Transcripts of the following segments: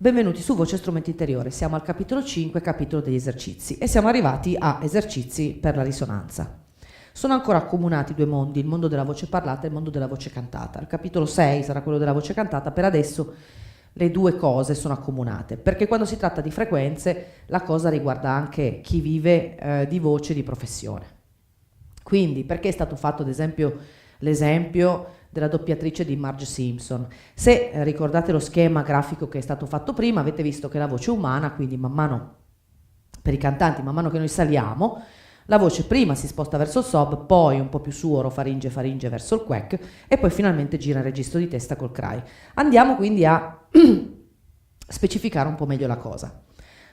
Benvenuti su Voce Strumento Interiore, siamo al capitolo 5, capitolo degli esercizi, e siamo arrivati a esercizi per la risonanza. Sono ancora accomunati due mondi, il mondo della voce parlata e il mondo della voce cantata. Il capitolo 6 sarà quello della voce cantata, per adesso le due cose sono accomunate, perché quando si tratta di frequenze la cosa riguarda anche chi vive di voce di professione. Quindi perché è stato fatto ad esempio l'esempio della doppiatrice di Marge Simpson? Se ricordate lo schema grafico che è stato fatto prima, avete visto che la voce umana, quindi man mano per i cantanti, man mano che noi saliamo, la voce prima si sposta verso il sob, poi un po' più su orofaringe faringe verso il quack e poi finalmente gira il registro di testa col cry. Andiamo quindi a specificare un po' meglio la cosa.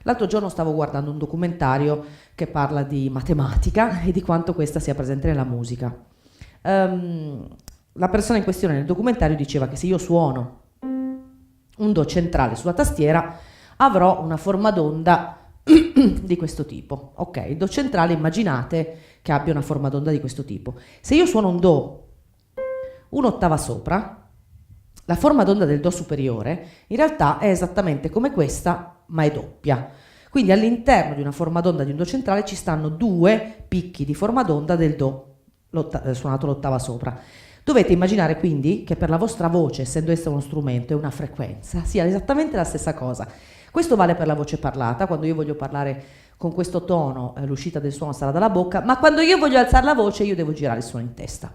L'altro giorno stavo guardando un documentario che parla di matematica e di quanto questa sia presente nella musica. La persona in questione nel documentario diceva che se io suono un Do centrale sulla tastiera avrò una forma d'onda di questo tipo. Ok, il Do centrale immaginate che abbia una forma d'onda di questo tipo. Se io suono un Do un'ottava sopra, la forma d'onda del Do superiore in realtà è esattamente come questa, ma è doppia. Quindi all'interno di una forma d'onda di un Do centrale ci stanno due picchi di forma d'onda del Do suonato l'ottava sopra. Dovete immaginare quindi che per la vostra voce, essendo essa uno strumento e una frequenza, sia esattamente la stessa cosa. Questo vale per la voce parlata, quando io voglio parlare con questo tono, l'uscita del suono sarà dalla bocca, ma quando io voglio alzare la voce io devo girare il suono in testa.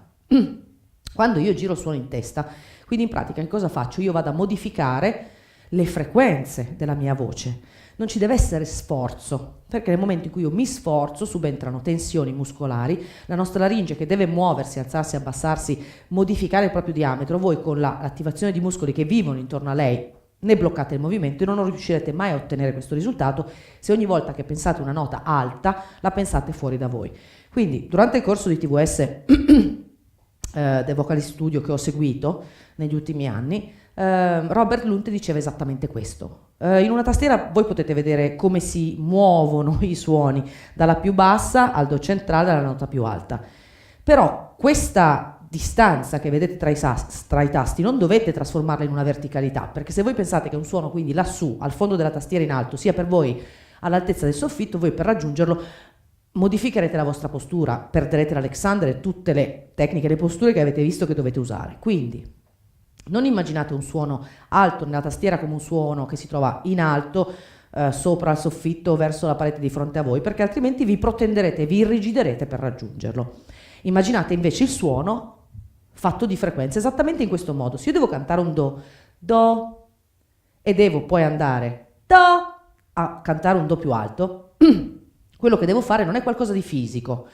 Quando io giro il suono in testa, quindi in pratica che cosa faccio? Io vado a modificare le frequenze della mia voce. Non ci deve essere sforzo, perché nel momento in cui io mi sforzo subentrano tensioni muscolari, la nostra laringe che deve muoversi, alzarsi, abbassarsi, modificare il proprio diametro, voi con l'attivazione di muscoli che vivono intorno a lei ne bloccate il movimento e non riuscirete mai a ottenere questo risultato se ogni volta che pensate una nota alta la pensate fuori da voi. Quindi durante il corso di TVS The Vocal Studio che ho seguito negli ultimi anni, Robert Lunt diceva esattamente questo. In una tastiera voi potete vedere come si muovono i suoni dalla più bassa al Do centrale alla nota più alta, però questa distanza che vedete tra i tasti non dovete trasformarla in una verticalità, perché se voi pensate che un suono quindi lassù al fondo della tastiera in alto sia per voi all'altezza del soffitto, voi per raggiungerlo modificherete la vostra postura, perderete l'Alexander e tutte le tecniche, le posture che avete visto che dovete usare. Quindi non immaginate un suono alto nella tastiera come un suono che si trova in alto sopra il soffitto verso la parete di fronte a voi, perché altrimenti vi protenderete, vi irrigiderete per raggiungerlo. Immaginate invece il suono fatto di frequenze esattamente in questo modo. Se io devo cantare un Do e devo poi andare Do a cantare un Do più alto, quello che devo fare non è qualcosa di fisico,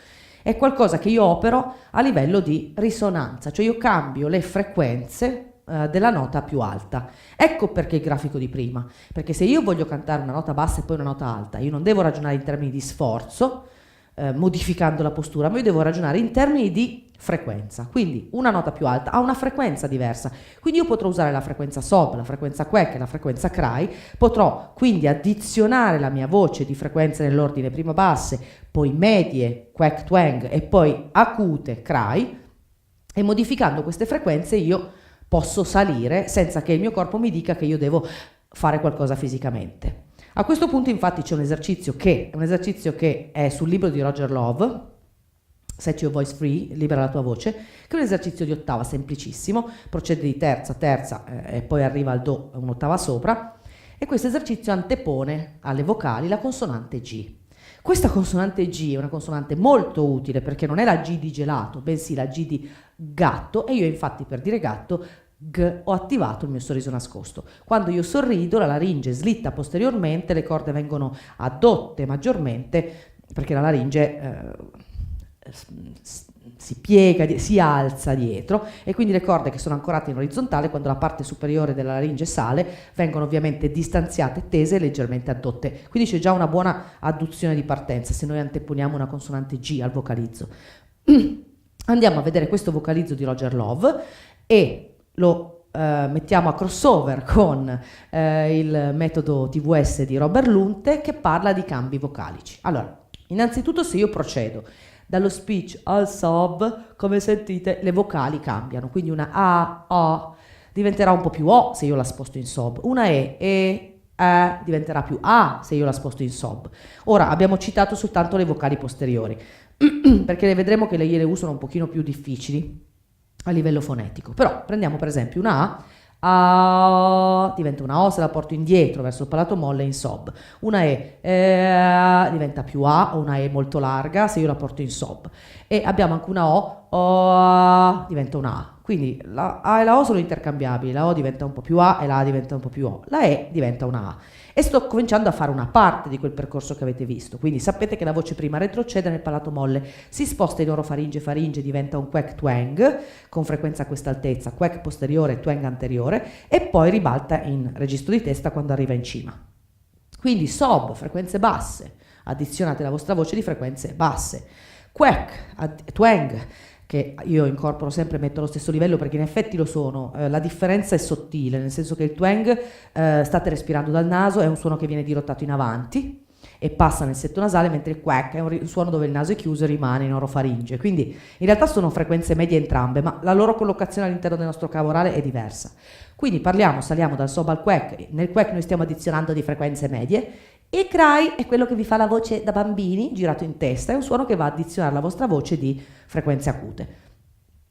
è qualcosa che io opero a livello di risonanza, cioè io cambio le frequenze della nota più alta. Ecco perché il grafico di prima, perché se io voglio cantare una nota bassa e poi una nota alta, io non devo ragionare in termini di sforzo, modificando la postura, ma io devo ragionare in termini di frequenza. Quindi una nota più alta ha una frequenza diversa, quindi io potrò usare la frequenza sob, la frequenza quack e la frequenza cry, potrò quindi addizionare la mia voce di frequenze nell'ordine prima basse, poi medie, quack twang e poi acute, cry, e modificando queste frequenze io posso salire senza che il mio corpo mi dica che io devo fare qualcosa fisicamente. A questo punto infatti c'è un esercizio che è sul libro di Roger Love, Set Your Voice Free, libera la tua voce, che è un esercizio di ottava semplicissimo, procede di terza, terza e poi arriva al Do un'ottava sopra, e questo esercizio antepone alle vocali la consonante G. Questa consonante G è una consonante molto utile perché non è la G di gelato, bensì la G di gatto, e io infatti per dire gatto ho attivato il mio sorriso nascosto. Quando io sorrido la laringe slitta posteriormente, le corde vengono addotte maggiormente perché la laringe si piega, si alza dietro, e quindi le corde che sono ancorate in orizzontale, quando la parte superiore della laringe sale, vengono ovviamente distanziate, tese e leggermente addotte. Quindi c'è già una buona adduzione di partenza se noi anteponiamo una consonante G al vocalizzo. Andiamo a vedere questo vocalizzo di Roger Love e lo mettiamo a crossover con il metodo TVS di Robert Lunt, che parla di cambi vocalici. Allora, innanzitutto se io procedo dallo speech al sob, come sentite le vocali cambiano, quindi una A, O diventerà un po' più O se io la sposto in sob, una E, diventerà più A se io la sposto in sob. Ora abbiamo citato soltanto le vocali posteriori, perché vedremo che le I e le U sono un pochino più difficili a livello fonetico. Però prendiamo per esempio una A, diventa una O se la porto indietro verso il palato molle in sob. Una diventa più A, o una E molto larga se io la porto in sob. E abbiamo anche una O, diventa una A. Quindi la A e la O sono intercambiabili, la O diventa un po' più A e la A diventa un po' più O, la E diventa una A. E sto cominciando a fare una parte di quel percorso che avete visto, quindi sapete che la voce prima retrocede nel palato molle, si sposta in orofaringe, faringe, diventa un quack twang, con frequenza a questa altezza, quack posteriore, twang anteriore, e poi ribalta in registro di testa quando arriva in cima. Quindi sob, frequenze basse, addizionate alla vostra voce di frequenze basse, quack, twang, che io incorporo sempre, metto allo stesso livello perché in effetti lo sono, la differenza è sottile, nel senso che il twang, state respirando dal naso, è un suono che viene dirottato in avanti e passa nel setto nasale, mentre il quack è un suono dove il naso è chiuso e rimane in orofaringe, quindi in realtà sono frequenze medie entrambe, ma la loro collocazione all'interno del nostro cavo orale è diversa. Quindi saliamo dal sob al quack, nel quack noi stiamo addizionando di frequenze medie. Il cry è quello che vi fa la voce da bambini, girato in testa, è un suono che va a addizionare alla vostra voce di frequenze acute.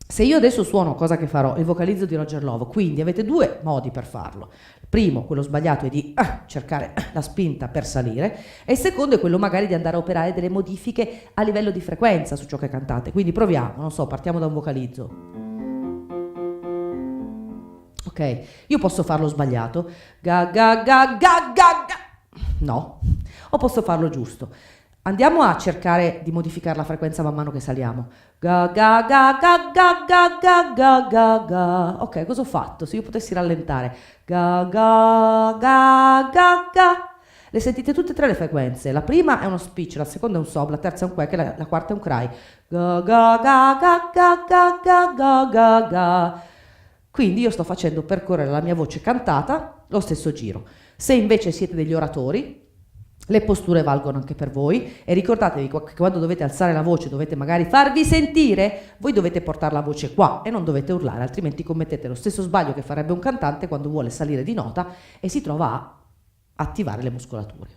Se io adesso suono, cosa che farò, il vocalizzo di Roger Love, quindi avete due modi per farlo. Il primo, quello sbagliato, è di cercare la spinta per salire, e il secondo è quello magari di andare a operare delle modifiche a livello di frequenza su ciò che cantate. Quindi proviamo, non so, partiamo da un vocalizzo. Ok, io posso farlo sbagliato, ga ga ga ga ga ga. No, o posso farlo giusto. Andiamo a cercare di modificare la frequenza man mano che saliamo. Ga ga ga ga ga ga ga ga ga ga. Ok, cosa ho fatto? Se io potessi rallentare. Ga ga ga ga ga. Le sentite tutte e tre le frequenze. La prima è uno speech, la seconda è un sob, la terza è un quack e la quarta è un cry. Ga ga ga ga ga ga ga ga ga ga. Quindi io sto facendo percorrere la mia voce cantata lo stesso giro. Se invece siete degli oratori, le posture valgono anche per voi, e ricordatevi che quando dovete alzare la voce, dovete magari farvi sentire, voi dovete portare la voce qua e non dovete urlare, altrimenti commettete lo stesso sbaglio che farebbe un cantante quando vuole salire di nota e si trova a attivare le muscolature.